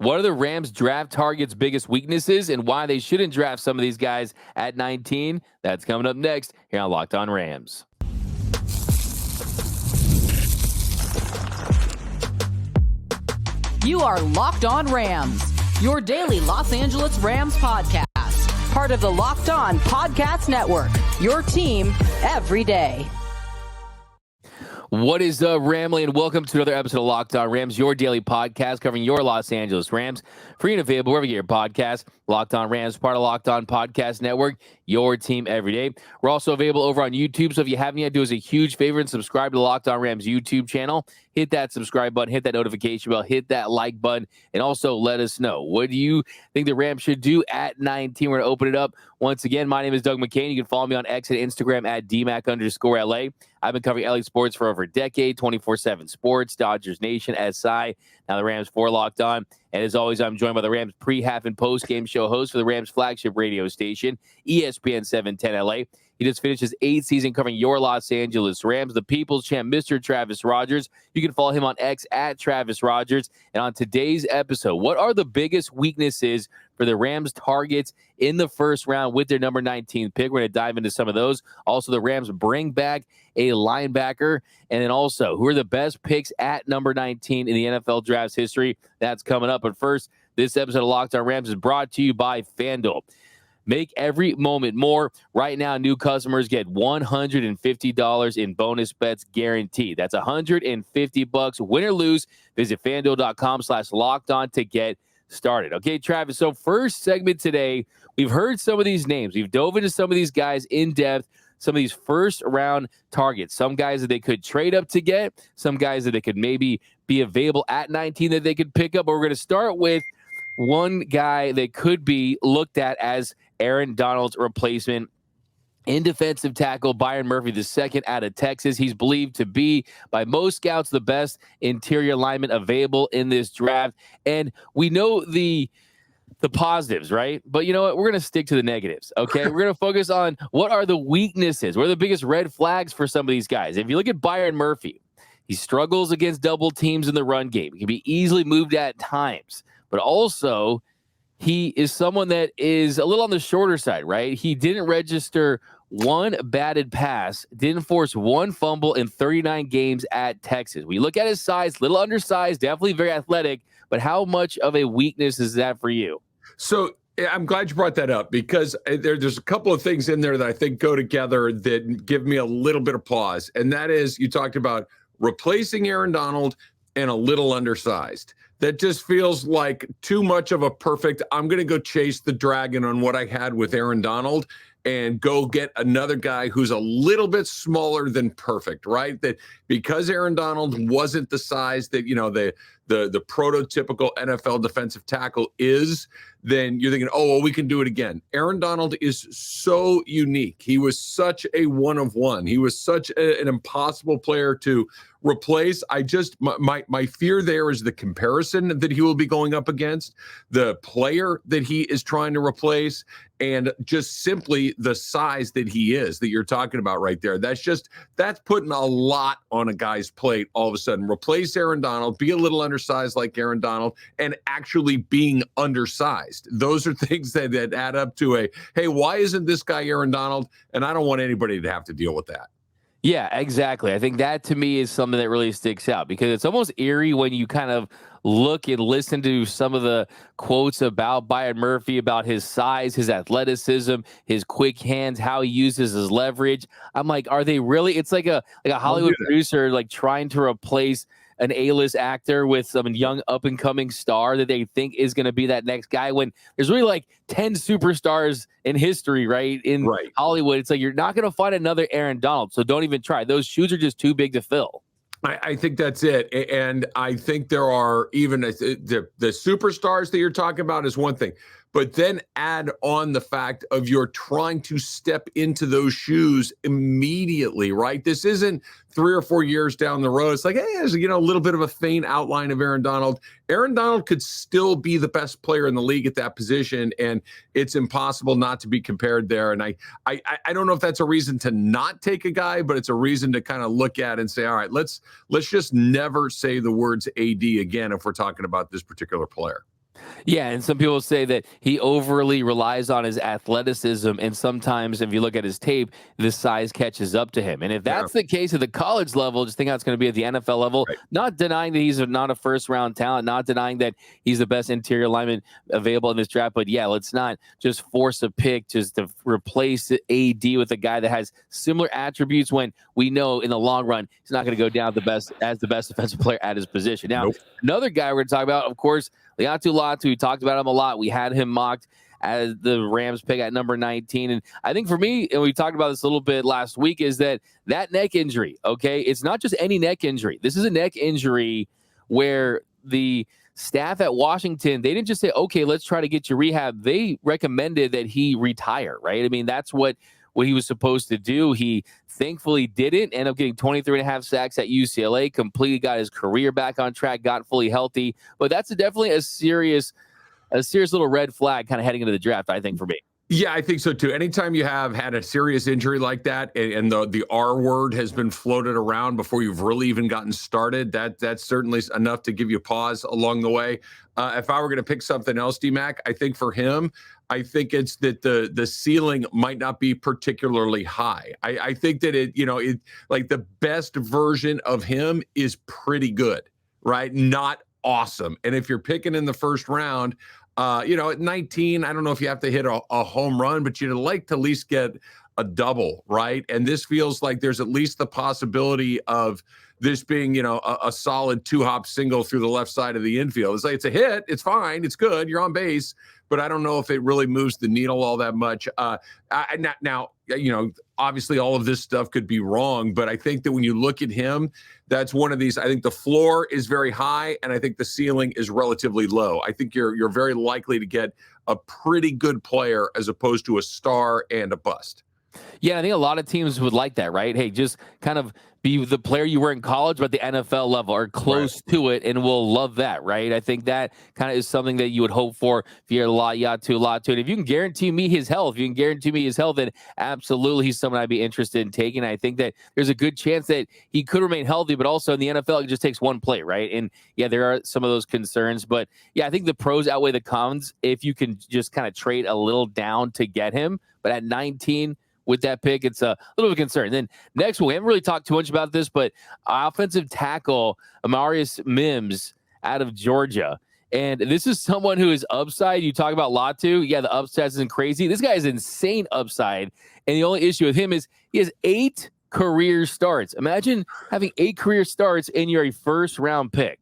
What are the Rams draft targets' biggest weaknesses and why they shouldn't draft some of these guys at 19? That's coming up next here on Locked On Rams. You are Locked On Rams, your daily Los Angeles Rams podcast. Part of the Locked On Podcast Network, your team every day. What is up, Ramley, and welcome to another episode of Locked On Rams, your daily podcast covering your Los Angeles Rams. Free and available wherever you get your podcast. Locked On Rams, part of Locked On Podcast Network, your team every day. We're also available over on YouTube, so if you haven't yet, do us a huge favor and subscribe to the Locked On Rams YouTube channel. Hit that subscribe button, hit that notification bell, hit that like button, and also let us know. What do you think the Rams should do at 19? We're going to open it up. Once again, my name is Doug McCain. You can follow me on X and Instagram at DMAC_LA. I've been covering LA sports for over a decade, 24/7 sports, Dodgers Nation, SI, now the Rams for Locked On. And as always, I'm joined by the Rams pre-half and post-game show host for the Rams flagship radio station, ESPN 710 LA. He just finished his 8th season covering your Los Angeles Rams, the People's Champ, Mr. Travis Rogers. You can follow him on X at Travis Rogers. And on today's episode, what are the biggest weaknesses for the Rams targets in the first round with their number 19 pick? We're going to dive into some of those. Also, the Rams bring back a linebacker. And then also, who are the best picks at number 19 in the NFL draft's history? That's coming up. But first, this episode of Locked On Rams is brought to you by FanDuel. Make every moment more. Right now, new customers get $150 in bonus bets guaranteed. That's $150. Win or lose, visit FanDuel.com/lockedon to get started. Okay, Travis, so first segment today, we've heard some of these names. We've dove into some of these guys in depth, some of these first-round targets, some guys that they could trade up to get, some guys that they could maybe be available at 19 that they could pick up. But we're going to start with one guy that could be looked at as Aaron Donald's replacement in defensive tackle, Byron Murphy, the second out of Texas. He's believed to be, by most scouts, the best interior lineman available in this draft. And we know the positives, right? But you know what? We're going to stick to the negatives, okay? We're going to focus on what are the weaknesses, what are the biggest red flags for some of these guys. If you look at Byron Murphy, he struggles against double teams in the run game. He can be easily moved at times. But also, he is someone that is a little on the shorter side, right? He didn't register one batted pass, didn't force one fumble in 39 games at Texas. We look at his size, little undersized, definitely very athletic, but how much of a weakness is that for you? So I'm glad you brought that up because there's a couple of things in there that I think go together that give me a little bit of pause. And that is, you talked about replacing Aaron Donald and a little undersized. That just feels like too much of a perfect, I'm going to go chase the dragon on what I had with Aaron Donald and go get another guy who's a little bit smaller than perfect, right? That because Aaron Donald wasn't the size that, you know, the prototypical NFL defensive tackle is, then you're thinking, oh, well, we can do it again. Aaron Donald is so unique. He was such a one of one. He was such an impossible player to replace. My fear there is the comparison that he will be going up against, the player that he is trying to replace, and just simply the size that he is that you're talking about right there. That's putting a lot on a guy's plate all of a sudden. Replace Aaron Donald, be a little undersized like Aaron Donald, and actually being undersized. Those are things that add up to hey, why isn't this guy Aaron Donald? And I don't want anybody to have to deal with that. Yeah, exactly. I think that to me is something that really sticks out because it's almost eerie when you kind of look and listen to some of the quotes about Byron Murphy, about his size, his athleticism, his quick hands, how he uses his leverage. I'm like, are they really? It's like a Hollywood producer like trying to replace an A-list actor with some young up-and-coming star that they think is going to be that next guy when there's really like 10 superstars in history, right? In Hollywood, it's like you're not going to find another Aaron Donald, so don't even try. Those shoes are just too big to fill. I think that's it. And I think there are even the superstars that you're talking about is one thing. But then add on the fact of you're trying to step into those shoes immediately, right? This isn't 3 or 4 years down the road. It's like, hey, there's a little bit of a faint outline of Aaron Donald. Aaron Donald could still be the best player in the league at that position, and it's impossible not to be compared there. And I don't know if that's a reason to not take a guy, but it's a reason to kind of look at and say, all right, let's just never say the words AD again if we're talking about this particular player. Yeah, and some people say that he overly relies on his athleticism, and sometimes if you look at his tape, the size catches up to him. And if Yeah, that's the case at the college level, just think how it's going to be at the NFL level. right. Not denying that he's not a first-round talent, not denying that he's the best interior lineman available in this draft, but yeah, let's not just force a pick just to replace AD with a guy that has similar attributes when we know in the long run he's not going to go down the best defensive player at his position. Now, Nope. another guy we're going to talk about, of course, Liatu Latu. We talked about him a lot. We had him mocked as the Rams pick at number 19. And I think for me, and we talked about this a little bit last week, is that neck injury, okay? It's not just any neck injury. This is a neck injury where the staff at Washington, they didn't just say, okay, let's try to get you rehab. They recommended that he retire, right? I mean, that's what he was supposed to do. He thankfully didn't. End up getting 23 and a half sacks at UCLA, completely got his career back on track, got fully healthy. But that's definitely a serious little red flag kind of heading into the draft, I think, for me. Yeah, I think so too. Anytime you have had a serious injury like that, and the R word has been floated around before you've really even gotten started, that's certainly enough to give you pause along the way. If I were going to pick something else, D-Mac, I think for him, I think it's that the ceiling might not be particularly high. I think that it like the best version of him is pretty good, right? Not awesome. And if you're picking in the first round, at 19, I don't know if you have to hit a home run, but you'd like to at least get a double, right? And this feels like there's at least the possibility of this being, a solid 2-hop single through the left side of the infield. It's like, it's a hit. It's fine. It's good. You're on base. But I don't know if it really moves the needle all that much. Now, obviously all of this stuff could be wrong, but I think that when you look at him, that's one of these. I think the floor is very high, and I think the ceiling is relatively low. I think you're very likely to get a pretty good player as opposed to a star and a bust. Yeah, I think a lot of teams would like that, right? Hey, just kind of be the player you were in college, but the NFL level or close to it, and we'll love that, right? I think that kind of is something that you would hope for if you're Liatu Latu. And if you can guarantee me his health, then absolutely he's someone I'd be interested in taking. I think that there's a good chance that he could remain healthy, but also in the NFL, it just takes one play, right? And yeah, there are some of those concerns, but yeah, I think the pros outweigh the cons if you can just kind of trade a little down to get him. But at 19, with that pick, it's a little bit of concern. Then next one, we haven't really talked too much about this, but offensive tackle Amarius Mims out of Georgia. And this is someone who is upside. You talk about Latu. Yeah, the upside isn't crazy. This guy is insane upside. And the only issue with him is he has 8 career starts. Imagine having 8 career starts and you're a first-round pick.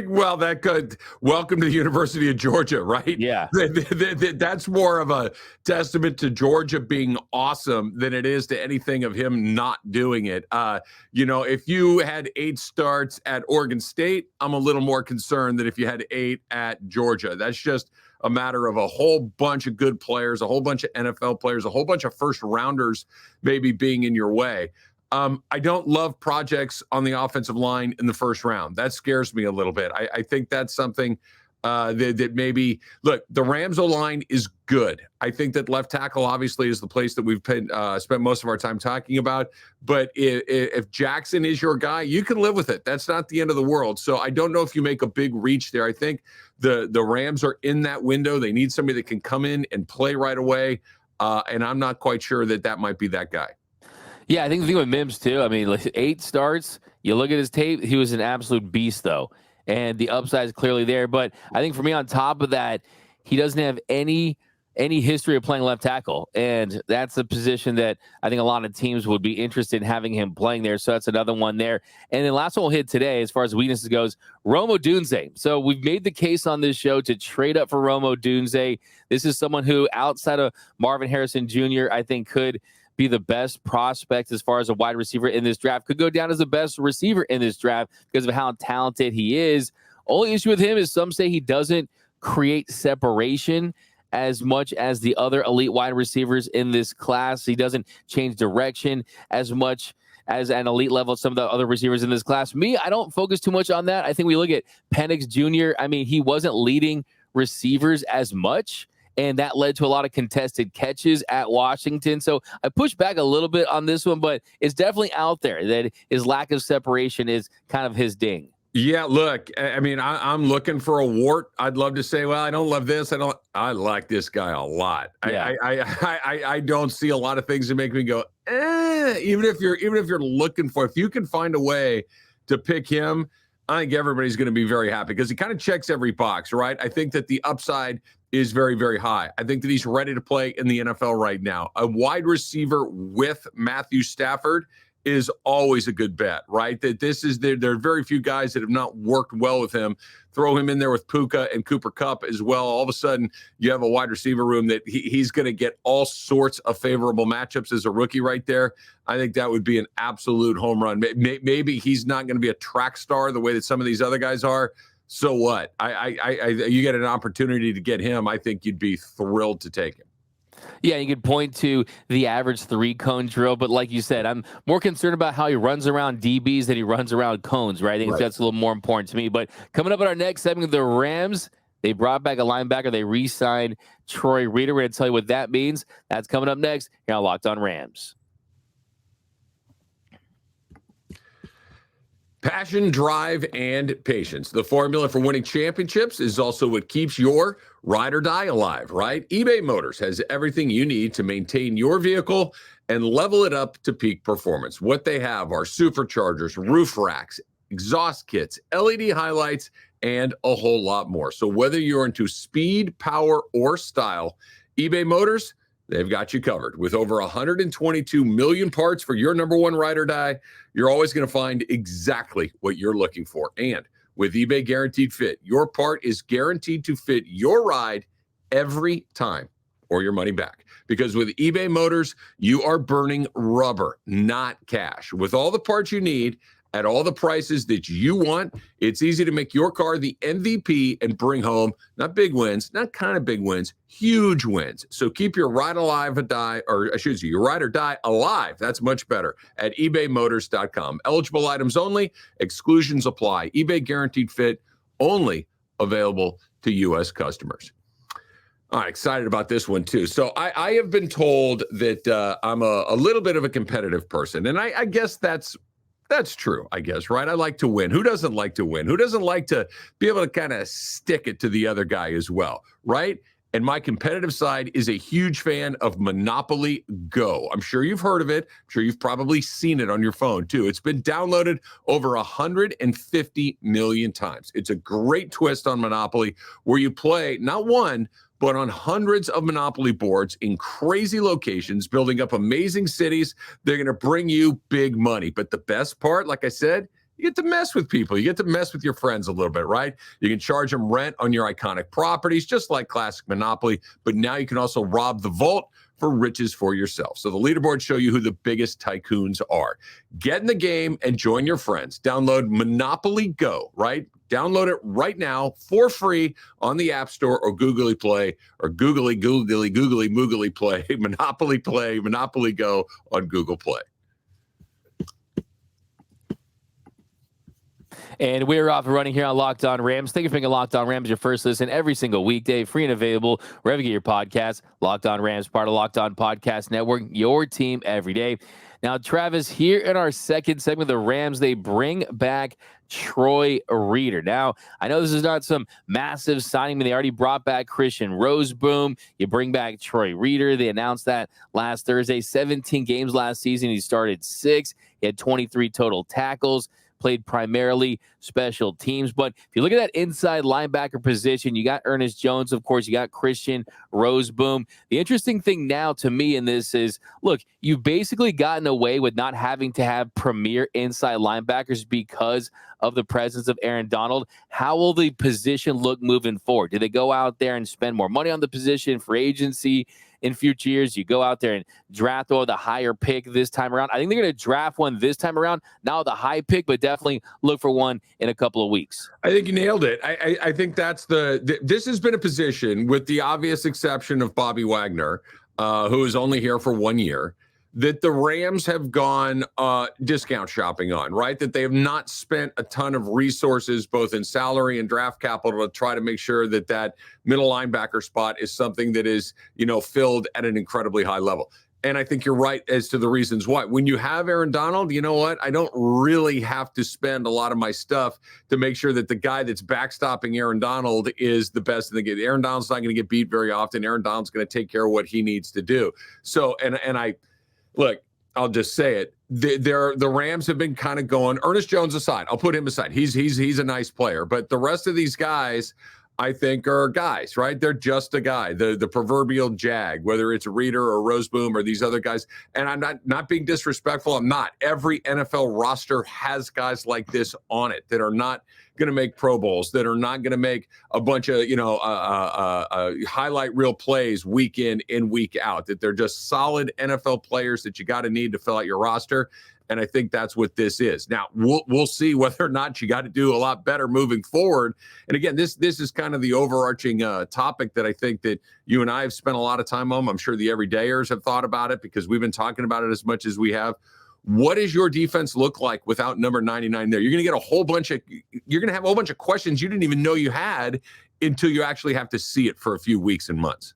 Well, that could welcome to the University of Georgia, right? Yeah. That's more of a testament to Georgia being awesome than it is to anything of him not doing it. If you had 8 starts at Oregon State, I'm a little more concerned than if you had 8 at Georgia. That's just a matter of a whole bunch of good players, a whole bunch of NFL players, a whole bunch of first rounders maybe being in your way. I don't love projects on the offensive line in the first round. That scares me a little bit. I think that's something that maybe, look, the Rams O-line is good. I think that left tackle obviously is the place that we've spent most of our time talking about. But if Jackson is your guy, you can live with it. That's not the end of the world. So I don't know if you make a big reach there. I think the Rams are in that window. They need somebody that can come in and play right away. And I'm not quite sure that might be that guy. Yeah, I think the thing with Mims, too, I mean, like 8 starts, you look at his tape, he was an absolute beast, though. And the upside is clearly there. But I think for me, on top of that, he doesn't have any history of playing left tackle. And that's a position that I think a lot of teams would be interested in having him playing there. So that's another one there. And then last one we'll hit today, as far as weaknesses goes, Odounze. So we've made the case on this show to trade up for Odounze. This is someone who, outside of Marvin Harrison Jr., I think could be the best prospect as far as a wide receiver in this draft, could go down as the best receiver in this draft because of how talented he is. Only issue with him is some say he doesn't create separation as much as the other elite wide receivers in this class. He doesn't change direction as much as an elite level some of the other receivers in this class. Me, I don't focus too much on that. I think we look at Penix Jr. I mean, he wasn't leading receivers as much, and that led to a lot of contested catches at Washington. So I push back a little bit on this one, but it's definitely out there that his lack of separation is kind of his ding. Yeah, look, I mean, I'm looking for a wart. I'd love to say, well, I don't love this. I like this guy a lot. Yeah. I don't see a lot of things that make me go, even if you're looking for, if you can find a way to pick him, I think everybody's going to be very happy because he kind of checks every box, right? I think that the upside is very, very high. I think that he's ready to play in the NFL right now. A wide receiver with Matthew Stafford is always a good bet, right? That this is there are very few guys that have not worked well with him. Throw him in there with Puka and Cooper Kupp as well. All of a sudden, you have a wide receiver room that he's going to get all sorts of favorable matchups as a rookie right there. I think that would be an absolute home run. Maybe he's not going to be a track star the way that some of these other guys are. So what? You get an opportunity to get him. I think you'd be thrilled to take him. Yeah, you could point to the average 3-cone drill, but like you said, I'm more concerned about how he runs around DBs than he runs around cones, right? I think that's a little more important to me. But coming up in our next segment, the Rams, they brought back a linebacker. They re-signed Troy Reeder. We're going to tell you what that means. That's coming up next here on Locked On Rams. Passion, drive, and patience. The formula for winning championships is also what keeps your ride or die alive, right? eBay Motors has everything you need to maintain your vehicle and level it up to peak performance. What they have are superchargers, roof racks, exhaust kits, LED highlights, and a whole lot more. So whether you're into speed, power, or style, eBay Motors, they've got you covered. With over 122 million parts for your number one ride or die, you're always going to find exactly what you're looking for. And with eBay Guaranteed Fit, your part is guaranteed to fit your ride every time or your money back. Because with eBay Motors, you are burning rubber, not cash. With all the parts you need, at all the prices that you want, it's easy to make your car the MVP and bring home not big wins, not kind of big wins, huge wins. So keep your ride alive or die, or I should say your ride or die alive. That's much better at ebaymotors.com. Eligible items only, exclusions apply. eBay Guaranteed Fit only available to U.S. customers. All right, excited about this one too. So I have been told that I'm a little bit of a competitive person, and I guess that's true, I guess, right? I like to win. Who doesn't like to win? Who doesn't like to be able to kind of stick it to the other guy as well, right? And my competitive side is a huge fan of Monopoly Go. I'm sure you've heard of it. I'm sure you've probably seen it on your phone too. It's been downloaded over 150 million times. It's a great twist on Monopoly where you play not one, but on hundreds of Monopoly boards in crazy locations, building up amazing cities. They're going to bring you big money. But the best part, like I said, you get to mess with people. You get to mess with your friends a little bit, right? You can charge them rent on your iconic properties, just like classic Monopoly. But now you can also rob the vault for riches for yourself. So the leaderboards show you who the biggest tycoons are. Get in the game and join your friends. Download Monopoly Go, right? Download it right now for free on the App Store or Googly Play or Googly Moogly Play. Monopoly Go on Google Play. And we're off and running here on Locked On Rams. Thank you for making Locked On Rams your first listen every single weekday, free and available wherever you get your podcasts. Locked On Rams, part of Locked On Podcast Network, your team every day. Now, Travis, here in our second segment, the Rams, they bring back Troy Reeder. Now, I know this is not some massive signing, but they already brought back Christian Roseboom. You bring back Troy Reeder. They announced that last Thursday. 17 games last season. He started 6. He had 23 total tackles. Played primarily special teams. But if you look at that inside linebacker position, you got Ernest Jones, of course, you got Christian Roseboom. The interesting thing now to me in this is, look, you've basically gotten away with not having to have premier inside linebackers because of the presence of Aaron Donald. How will the position look moving forward? Do they go out there and spend more money on the position for agency in future years? You go out there and draft the higher pick this time around. I think they're going to draft one this time around, not the high pick, but definitely look for one in a couple of weeks. I think you nailed it. I think that's this has been a position, with the obvious exception of Bobby Wagner, who is only here for 1 year, that the Rams have gone discount shopping on, right? That they have not spent a ton of resources, both in salary and draft capital, to try to make sure that middle linebacker spot is something that is, filled at an incredibly high level. And I think you're right as to the reasons why. When you have Aaron Donald, you know what? I don't really have to spend a lot of my stuff to make sure that the guy that's backstopping Aaron Donald is the best in the game. Aaron Donald's not going to get beat very often. Aaron Donald's going to take care of what he needs to do. So, and I look, I'll just say it. The Rams have been kind of going. Ernest Jones aside, I'll put him aside. He's a nice player, but the rest of these guys, I think, are guys, right? They're just a guy, the proverbial jag, whether it's Reader or Roseboom or these other guys. And I'm not being disrespectful. I'm not. Every NFL roster has guys like this on it that are not going to make Pro Bowls, that are not going to make a bunch of, highlight reel plays week in and week out, that they're just solid NFL players that you got to need to fill out your roster. And I think that's what this is. Now, we'll see whether or not you got to do a lot better moving forward. And again, this is kind of the overarching topic that I think that you and I have spent a lot of time on. I'm sure the everydayers have thought about it because we've been talking about it as much as we have. What does your defense look like without number 99 there? You're going to get you're going to have a whole bunch of questions you didn't even know you had until you actually have to see it for a few weeks and months.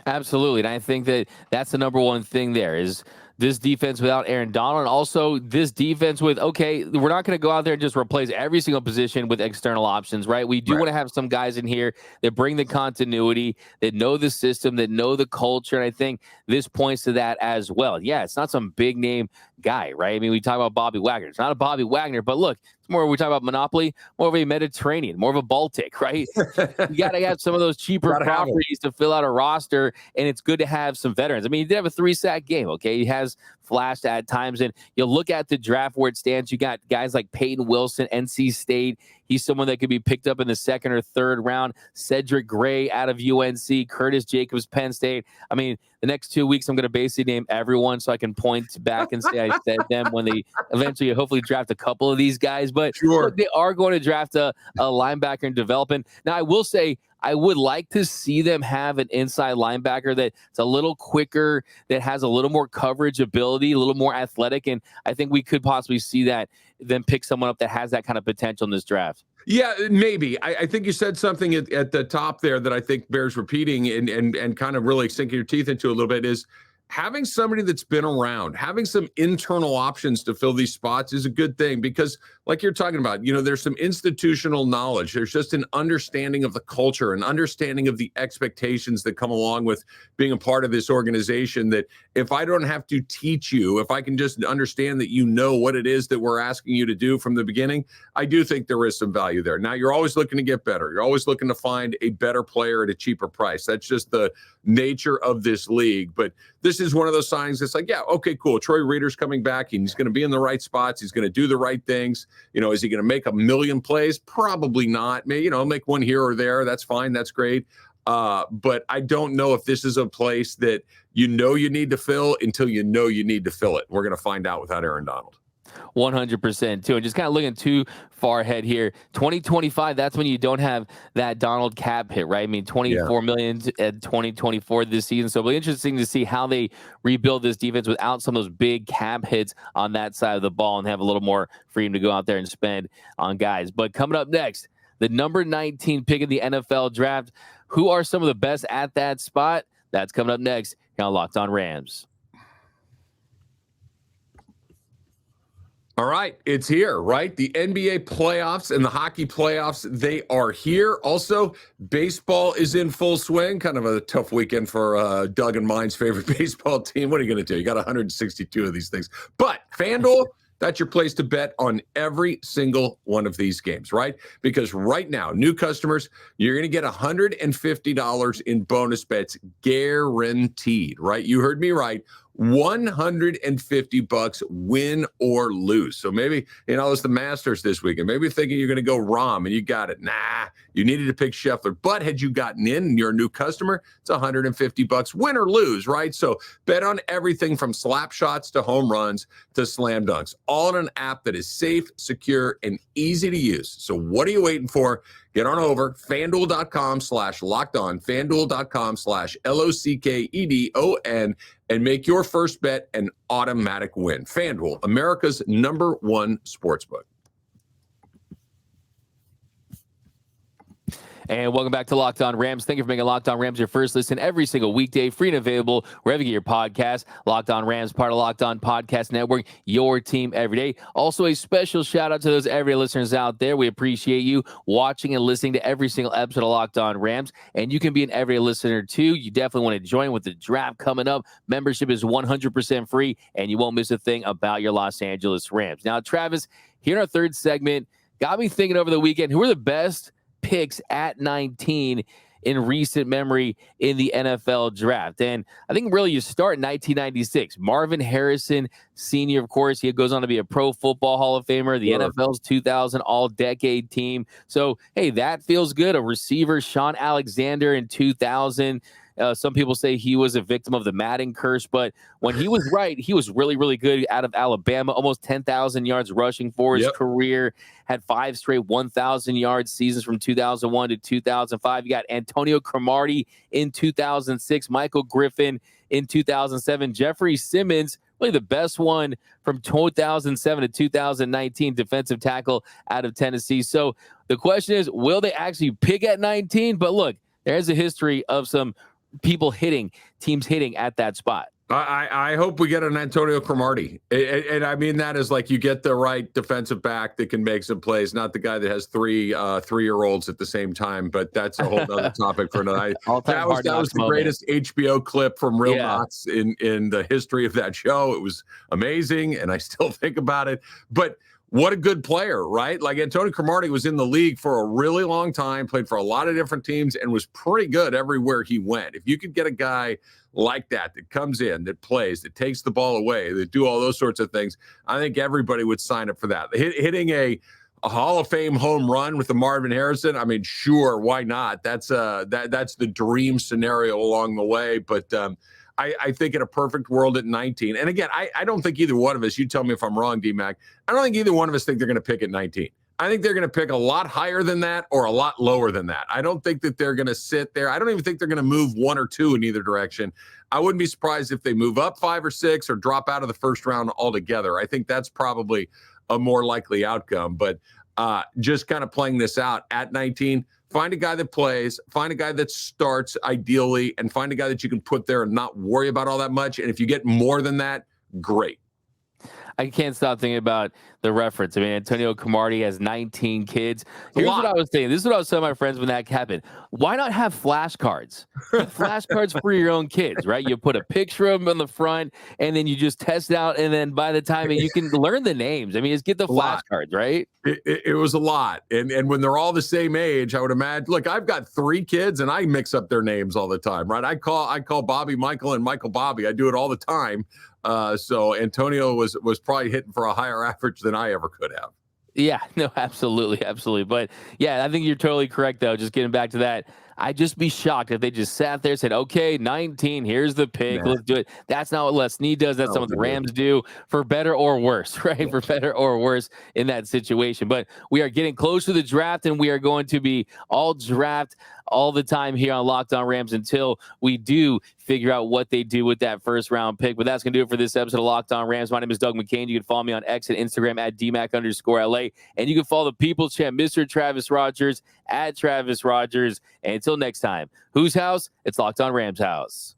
Absolutely. And I think that that's the number one thing there is this defense without Aaron Donald, and also this defense with, okay, we're not going to go out there and just replace every single position with external options, right? We do want to have some guys in here that bring the continuity, that know the system, that know the culture, and I think this points to that as well. Yeah, it's not some big name guy, right? I mean, we talk about Bobby Wagner. It's not a Bobby Wagner, but look, it's more, we talk about Monopoly, more of a Mediterranean, more of a Baltic, right? You got to have some of those cheaper properties to fill out a roster, and it's good to have some veterans. I mean, he did have a 3-sack game, okay? He has flashed at times, and you look at the draft where it stands, you got guys like Peyton Wilson, NC State. He's someone that could be picked up in the second or third round. Cedric Gray out of UNC, Curtis Jacobs, Penn State. I mean, the next 2 weeks, I'm going to basically name everyone so I can point back and say I said them when they eventually hopefully draft a couple of these guys. But look, they are going to draft a linebacker and development. Now, I will say, I would like to see them have an inside linebacker that's a little quicker, that has a little more coverage ability, a little more athletic. And I think we could possibly see that, then pick someone up that has that kind of potential in this draft. Yeah, maybe. I think you said something at the top there that I think bears repeating and kind of really sinking your teeth into a little bit is having somebody that's been around, having some internal options to fill these spots is a good thing because, like you're talking about, there's some institutional knowledge. There's just an understanding of the culture, an understanding of the expectations that come along with being a part of this organization, that if I don't have to teach you, if I can just understand that you know what it is that we're asking you to do from the beginning, I do think there is some value there. Now, you're always looking to get better. You're always looking to find a better player at a cheaper price. That's just the nature of this league. But this is one of those signs that's like, yeah, okay, cool. Troy Reader's coming back. He's going to be in the right spots. He's going to do the right things. Is he going to make a million plays? Probably not. Maybe, make one here or there. That's fine. That's great. But I don't know if this is a place that you need to fill until you need to fill it. We're going to find out without Aaron Donald. 100% too. And just kind of looking too far ahead here, 2025, that's when you don't have that Donald cap hit, right? I mean, 24 million at 2024 this season. So it'll be interesting to see how they rebuild this defense without some of those big cap hits on that side of the ball and have a little more freedom to go out there and spend on guys. But coming up next, the number 19 pick in the NFL draft. Who are some of the best at that spot? That's coming up next here on Locked On Rams. All right, it's here, right? The NBA playoffs and the hockey playoffs, they are here. Also, baseball is in full swing. Kind of a tough weekend for Doug and mine's favorite baseball team. What are you going to do? You got 162 of these things. But FanDuel, that's your place to bet on every single one of these games, right? Because right now, new customers, you're going to get $150 in bonus bets guaranteed, right? You heard me right. $150 win or lose. So maybe, it's the Masters this weekend. Maybe you're thinking you're going to go Rahm and you got it. Nah, you needed to pick Scheffler. But had you gotten in and you're a new customer, it's $150 win or lose, right? So bet on everything from slap shots to home runs to slam dunks, all in an app that is safe, secure, and easy to use. So what are you waiting for? Get on over FanDuel.com/lockedon, FanDuel.com/LOCKEDON, and make your first bet an automatic win. FanDuel, America's #1 sportsbook. And welcome back to Locked On Rams. Thank you for making Locked On Rams your first listen every single weekday, free and available wherever you get your podcast. Locked On Rams, part of Locked On Podcast Network, your team every day. Also, a special shout out to those everyday listeners out there. We appreciate you watching and listening to every single episode of Locked On Rams. And you can be an everyday listener too. You definitely want to join with the draft coming up. Membership is 100% free, and you won't miss a thing about your Los Angeles Rams. Now, Travis, here in our third segment, got me thinking over the weekend, who are the best picks at 19 in recent memory in the NFL draft? And I think really you start in 1996. Marvin Harrison Sr., of course, he goes on to be a Pro Football Hall of Famer, the NFL's 2000 All-Decade Team. So, hey, that feels good. A receiver, Sean Alexander in 2000. Some people say he was a victim of the Madden curse, but when he was right, he was really, really good out of Alabama, almost 10,000 yards rushing for his career, had 5 straight 1,000-yard seasons from 2001 to 2005. You got Antonio Cromartie in 2006, Michael Griffin in 2007, Jeffrey Simmons, really the best one from 2007 to 2019, defensive tackle out of Tennessee. So the question is, will they actually pick at 19? But look, there's a history of some teams hitting at that spot. I hope we get an Antonio Cromartie. And I mean that as like you get the right defensive back that can make some plays, not the guy that has three 3-year-olds at the same time. But that's a whole other topic for another. That was the greatest HBO clip from Real Knots in the history of that show. It was amazing, and I still think about it. But what a good player, right? Like Antonio Cromartie was in the league for a really long time, played for a lot of different teams, and was pretty good everywhere he went. If you could get a guy like that comes in, that plays, that takes the ball away, that do all those sorts of things, I think everybody would sign up for that. Hitting a Hall of Fame home run with the Marvin Harrison, I mean, sure, why not? That's the dream scenario along the way, but I think in a perfect world at 19. And again, I don't think either one of us, you tell me if I'm wrong, D-Mac, I don't think either one of us think they're going to pick at 19. I think they're going to pick a lot higher than that or a lot lower than that. I don't think that they're going to sit there. I don't even think they're going to move 1 or 2 in either direction. I wouldn't be surprised if they move up 5 or 6 or drop out of the first round altogether. I think that's probably a more likely outcome. But just kind of playing this out at 19, find a guy that plays, find a guy that starts ideally, and find a guy that you can put there and not worry about all that much. And if you get more than that, great. I can't stop thinking about the reference. I mean, Antonio Cromartie has 19 kids. Here's what I was thinking. This is what I was telling my friends when that happened. Why not have flashcards? Flashcards for your own kids, right? You put a picture of them on the front, and then you just test it out. And then by the time you can learn the names, I mean, just get the flashcards, right? It was a lot. And when they're all the same age, I would imagine, look, I've got 3 kids and I mix up their names all the time, right? I call Bobby Michael and Michael Bobby. I do it all the time. So Antonio was probably hitting for a higher average than I ever could have. Yeah, no, absolutely. But yeah, I think you're totally correct, though. Just getting back to that, I'd just be shocked if they just sat there and said, okay, 19, here's the pick. Let's do it. That's not what Les Snead does. That's not what the Rams do, for better or worse, right? For better or worse in that situation. But we are getting close to the draft, and we are going to be all draft all the time here on Locked On Rams until we do figure out what they do with that first round pick. But that's going to do it for this episode of Locked On Rams. My name is Doug McCain. You can follow me on X and Instagram at DMAC_LA. And you can follow the People's Champ, Mr. Travis Rogers, at Travis Rogers. And until next time, whose house? It's Locked On Rams house.